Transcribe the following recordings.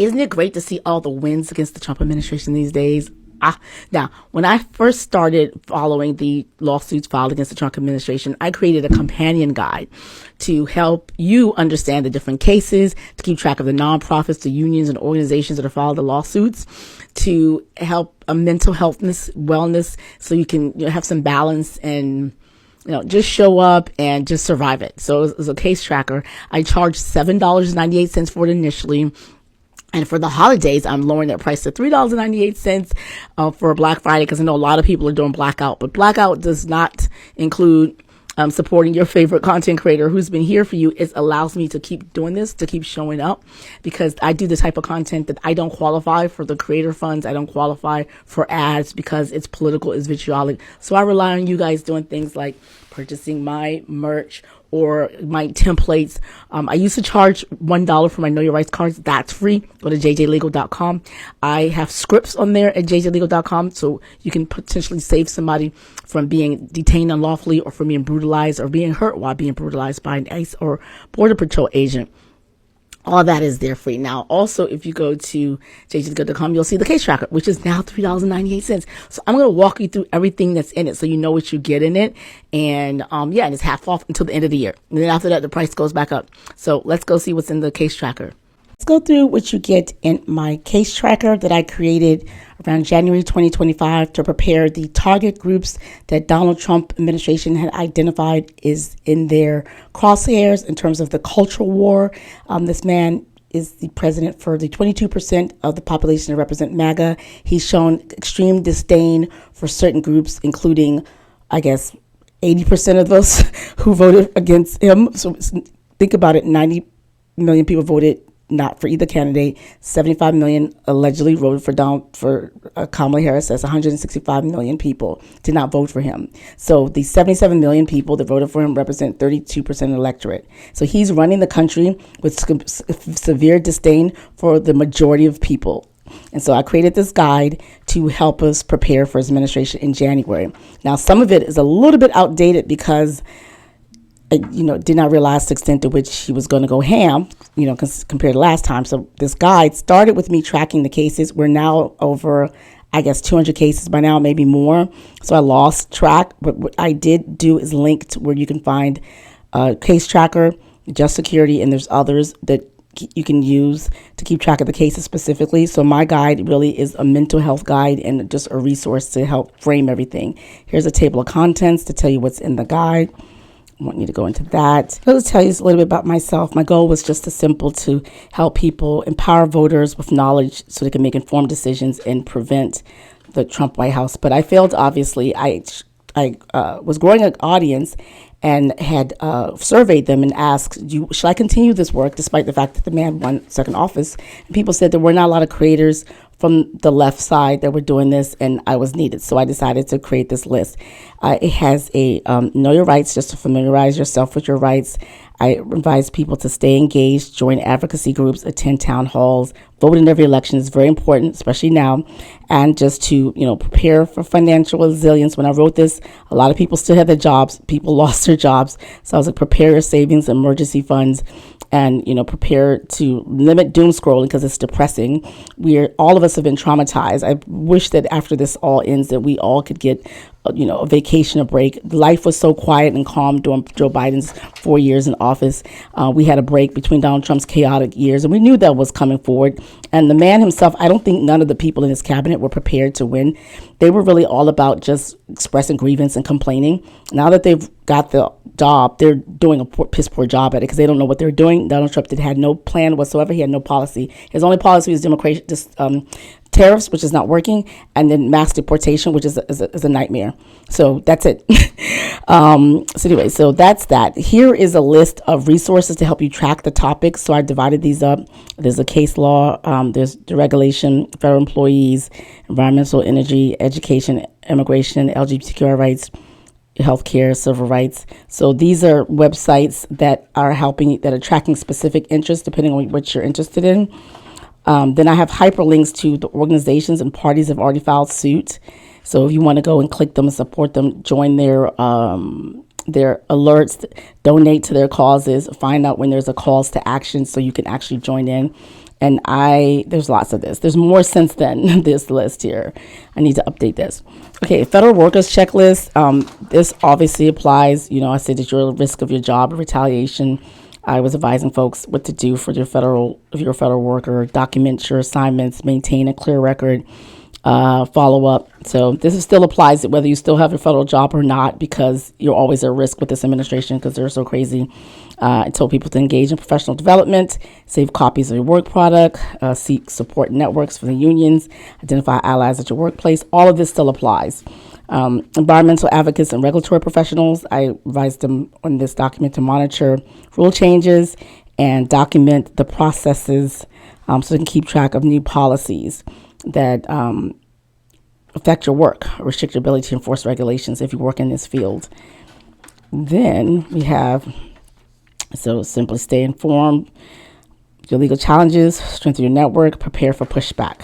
Isn't it great to see all the wins against the Trump administration these days? Now, when I first started following the lawsuits filed against the Trump administration, I created a companion guide to help you understand the different cases, to keep track of the nonprofits, the unions and organizations that are filed the lawsuits, to help a mental healthness, wellness, so you can have some balance and just show up and just survive it. So it was a case tracker. I charged $7.98 for it initially. And for the holidays, I'm lowering that price to $3.98 for Black Friday, because I know a lot of people are doing blackout. But blackout does not include supporting your favorite content creator who's been here for you. It allows me to keep doing this, to keep showing up, because I do the type of content that I don't qualify for the creator funds. I don't qualify for ads because it's political, it's vitriolic. So I rely on you guys doing things like purchasing my merch or my templates. I used to charge $1 for my Know Your Rights cards. That's free. Go to jjlegal.com. I have scripts on there at jjlegal.com, so you can potentially save somebody from being detained unlawfully or from being brutalized or being hurt while being brutalized by an ICE or Border Patrol agent. All that is there free. Now, also, if you go to jjlegal.com, you'll see the case tracker, which is now $3.98. So I'm going to walk you through everything that's in it so you know what you get in it. And and it's half off until the end of the year. And then after that, the price goes back up. So let's go see what's in the case tracker. Let's go through what you get in my case tracker that I created around January 2025 to prepare the target groups that Donald Trump administration had identified is in their crosshairs in terms of the cultural war. This man is the president for the 22% of the population that represent MAGA. He's shown extreme disdain for certain groups, including, I guess, 80% of those who voted against him. So think about it, 90 million people voted not for either candidate. 75 million allegedly voted for Kamala Harris. That's 165 million people did not vote for him. So the 77 million people that voted for him represent 32% of the electorate. So he's running the country with severe disdain for the majority of people. And so I created this guide to help us prepare for his administration in January. Now, some of it is a little bit outdated because I, did not realize the extent to which he was going to go ham, compared to last time. So this guide started with me tracking the cases. We're now over, 200 cases by now, maybe more. So I lost track. But what I did do is link to where you can find a case tracker, Just Security, and there's others that you can use to keep track of the cases specifically. So my guide really is a mental health guide and just a resource to help frame everything. Here's a table of contents to tell you what's in the guide. I want you to go into that. Let's tell you a little bit about myself. My goal was just as simple to help people empower voters with knowledge so they can make informed decisions and prevent the Trump White House. But I failed, obviously. I was growing an audience and had surveyed them and asked, should I continue this work despite the fact that the man won second office? And people said there were not a lot of creators from the left side that were doing this, and I was needed. So I decided to create this list. It has a Know Your Rights, just to familiarize yourself with your rights. I advise people to stay engaged, join advocacy groups, attend town halls, vote in every election is very important, especially now, and just to, prepare for financial resilience. When I wrote this, a lot of people still had their jobs. People lost their jobs. So I was like, prepare your savings, emergency funds, and, prepare to limit doom scrolling because it's depressing. All of us have been traumatized. I wish that after this all ends that we all could get a vacation, a break. Life was so quiet and calm during Joe Biden's 4 years in office. We had a break between Donald Trump's chaotic years, and we knew that was coming forward. And the man himself, I don't think none of the people in his cabinet were prepared to win. They were really all about just expressing grievance and complaining. Now that they've got the job, they're doing a piss poor job at it because they don't know what they're doing. Donald Trump had no plan whatsoever. He had no policy. His only policy was tariffs, which is not working, and then mass deportation, which is a nightmare. So that's it. So that's that. Here is a list of resources to help you track the topics. So I divided these up. There's a case law, there's deregulation, federal employees, environmental, energy, education, immigration, LGBTQI rights, healthcare, civil rights. So these are websites that are tracking specific interests depending on what you're interested in. Then I have hyperlinks to the organizations and parties that have already filed suit. So if you want to go and click them and support them, join their alerts, donate to their causes, find out when there's a calls to action so you can actually join in. And there's lots of this. There's more since then, this list here. I need to update this. Okay, federal workers checklist. This obviously applies, I said that you're at risk of your job retaliation. I was advising folks what to do for if you're a federal worker, document your assignments, maintain a clear record, follow up. So this still applies whether you still have your federal job or not, because you're always at risk with this administration because they're so crazy. I told people to engage in professional development, save copies of your work product, seek support networks for the unions, identify allies at your workplace. All of this still applies. Environmental advocates and regulatory professionals, I advised them on this document to monitor rule changes and document the processes so they can keep track of new policies that affect your work, restrict your ability to enforce regulations if you work in this field. Then we have, simply stay informed, your legal challenges, strengthen your network, prepare for pushback.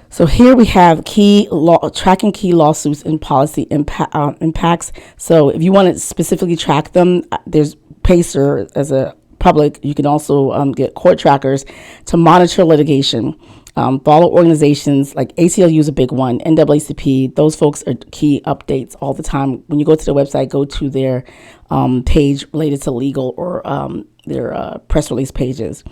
So here we have tracking key lawsuits and policy impacts. So if you want to specifically track them, there's Pacer as a public. You can also get court trackers to monitor litigation. Follow organizations like ACLU is a big one, NAACP. Those folks are key updates all the time. When you go to their website, go to their page related to legal or their press release pages.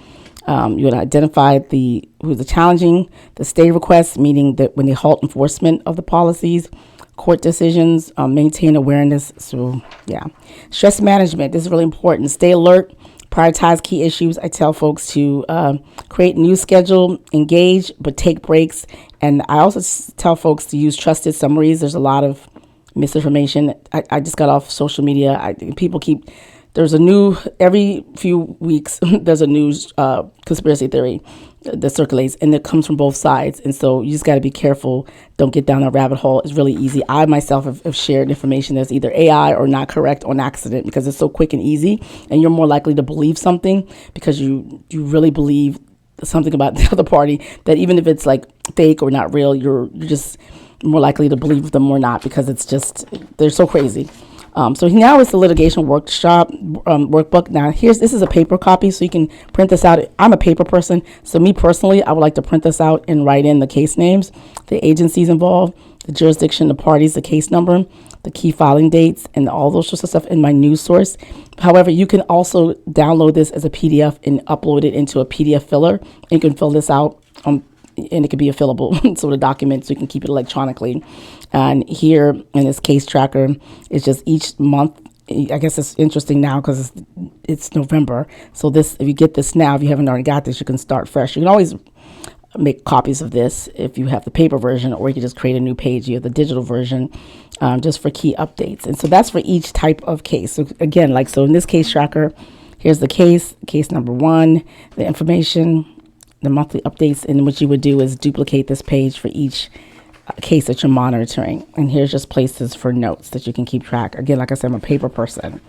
You would identify who's the challenging, the stay requests, meaning that when they halt enforcement of the policies, court decisions, maintain awareness. So yeah, stress management. This is really important. Stay alert. Prioritize key issues. I tell folks to create a new schedule, engage, but take breaks. And I also tell folks to use trusted summaries. There's a lot of misinformation. I just got off social media. There's a new, every few weeks, there's a new conspiracy theory that circulates, and it comes from both sides. And so you just got to be careful. Don't get down a rabbit hole. It's really easy. I myself have shared information that's either AI or not correct on accident because it's so quick and easy, and you're more likely to believe something because you really believe something about the other party, that even if it's like fake or not real, you're just more likely to believe them or not because they're so crazy. So now it's the litigation workshop workbook. Now this is a paper copy, so you can print this out. I'm a paper person, so me personally, I would like to print this out and write in the case names, the agencies involved, the jurisdiction, the parties, the case number, the key filing dates, and all those sorts of stuff in my news source. However, you can also download this as a PDF and upload it into a PDF filler. And you can fill this out and it could be a fillable sort of document, so you can keep it electronically. And here in this case tracker, it's just each month. I guess it's interesting now because it's November. So if you get this now, if you haven't already got this, you can start fresh. You can always make copies of this if you have the paper version, or you can just create a new page. You have the digital version just for key updates. And so that's for each type of case. So again, so in this case tracker, here's the case number 1, the information, the monthly updates. And what you would do is duplicate this page for each case that you're monitoring. And here's just places for notes that you can keep track. Again, like I said, I'm a paper person.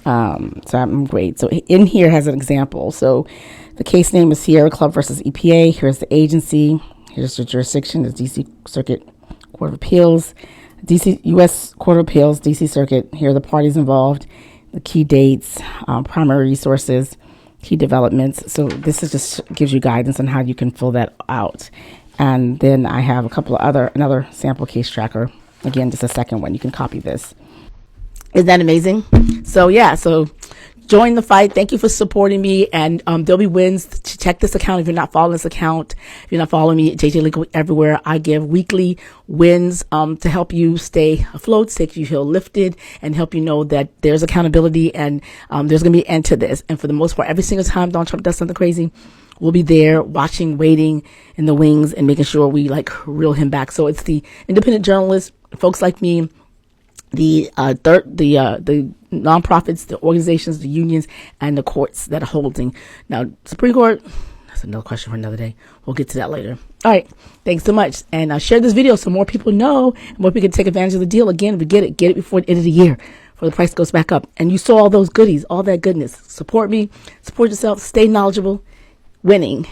So I'm great. So in here has an example. So the case name is Sierra Club versus EPA. Here's the agency. Here's the jurisdiction, the DC Circuit Court of Appeals, DC U.S. Court of Appeals, DC Circuit. Here are the parties involved, the key dates, primary resources, key developments. So this just gives you guidance on how you can fill that out. And then I have another sample case tracker. Again, just a second one. You can copy this. Isn't that amazing? So join the fight. Thank you for supporting me. And there'll be wins. Check this account if you're not following this account. If you're not following me, JJ Legal everywhere. I give weekly wins to help you stay afloat, stay you feel lifted, and help you know that there's accountability and there's going to be an end to this. And for the most part, every single time Donald Trump does something crazy, we'll be there watching, waiting in the wings, and making sure we reel him back. So it's the independent journalists, folks like me, the nonprofits, the organizations, the unions, and the courts that are holding. Now, Supreme Court, that's another question for another day. We'll get to that later. All right. Thanks so much. And share this video so more people know and more people can take advantage of the deal. Again, if you get it before the end of the year before the price goes back up. And you saw all those goodies, all that goodness. Support me, support yourself, stay knowledgeable, winning.